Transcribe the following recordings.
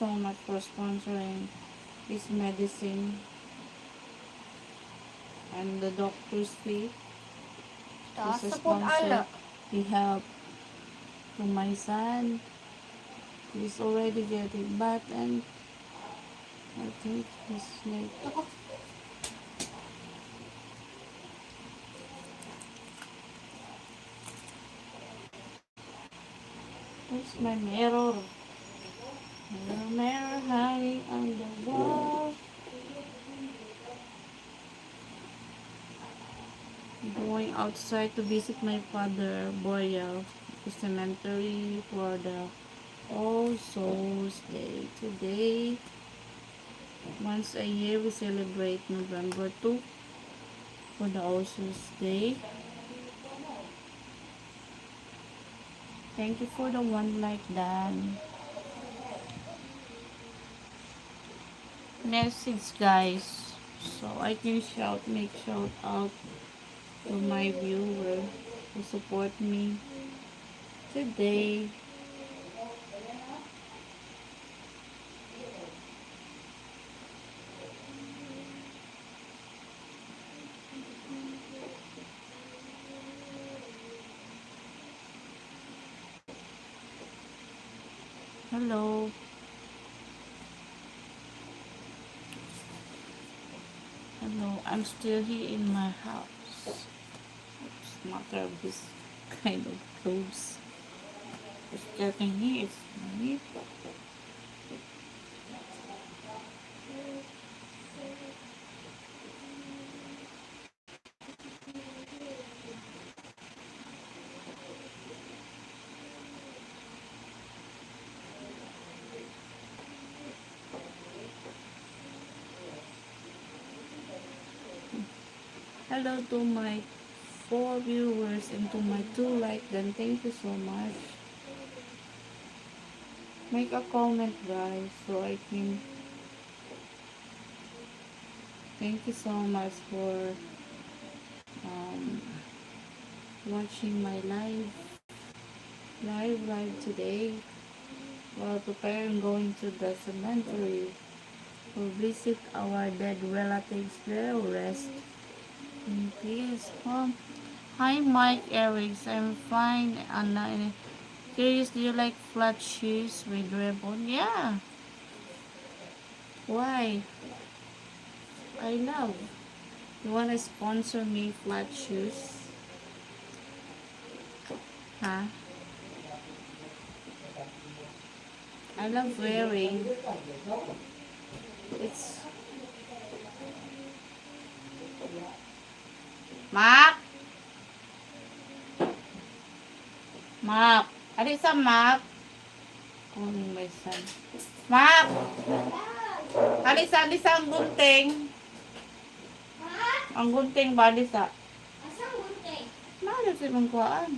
so much for sponsoring his medicine and the doctor's fee. Taas This sa pud sponsor, ala. he helped to my son. He's already getting bad and I think he's like, Ako. where's my mirror? Mirror, mirror hanging on the wall. Going outside to visit my father, Boreal, the cemetery for the All Souls Day. Today, once a year, we celebrate November 2 for the All Souls Day. Thank you for the one like Dan. Message, guys, so I can make shout out to my viewer who support me today. Hello. Hello. I'm still here in my house. It's matter of this kind of clothes. It's getting here. It's funny. Hello to my 4 viewers and to my 2 like, then thank you so much. Make a comment, guys, so I can. Thank you so much for um, watching my live today while preparing going to the cemetery to visit our dead relatives. Their rest in peace. Hi, Mike Erics. I'm fine. And curious, do you like flat shoes with ribbon? Yeah. Why? I love. You wanna sponsor me flat shoes? Huh? I love wearing. It's Mac. Mac. Adi sa Mac. Calling my son. Mac. Alisa ang gunting. Ang gunting ba, alisa? Asang gunting? Malas si mangkuaan.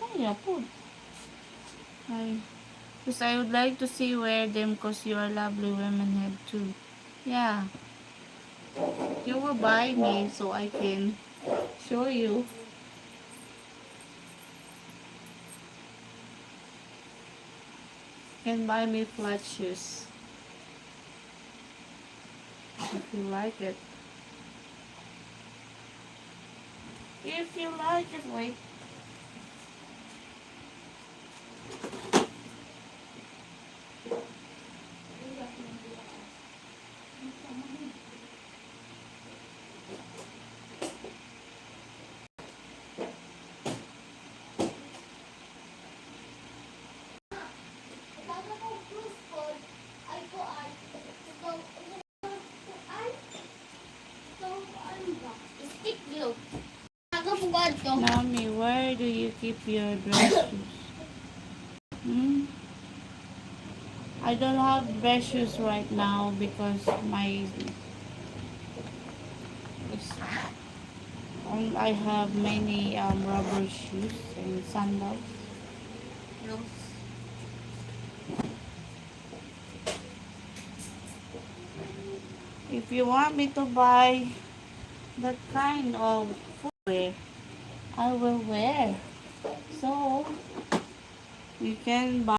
Maya po. Ay. Because I would like to see wear them because you are lovely women head too. Yeah. You will buy me so I can show you. Can buy me flat shoes. If you like it. If you like it, wait. Mommy, where do you keep your dress shoes? Hmm? I don't have dress shoes right now because I have many rubber shoes and sandals. If you want me to buy that kind of footwear, I will wear. So, you can buy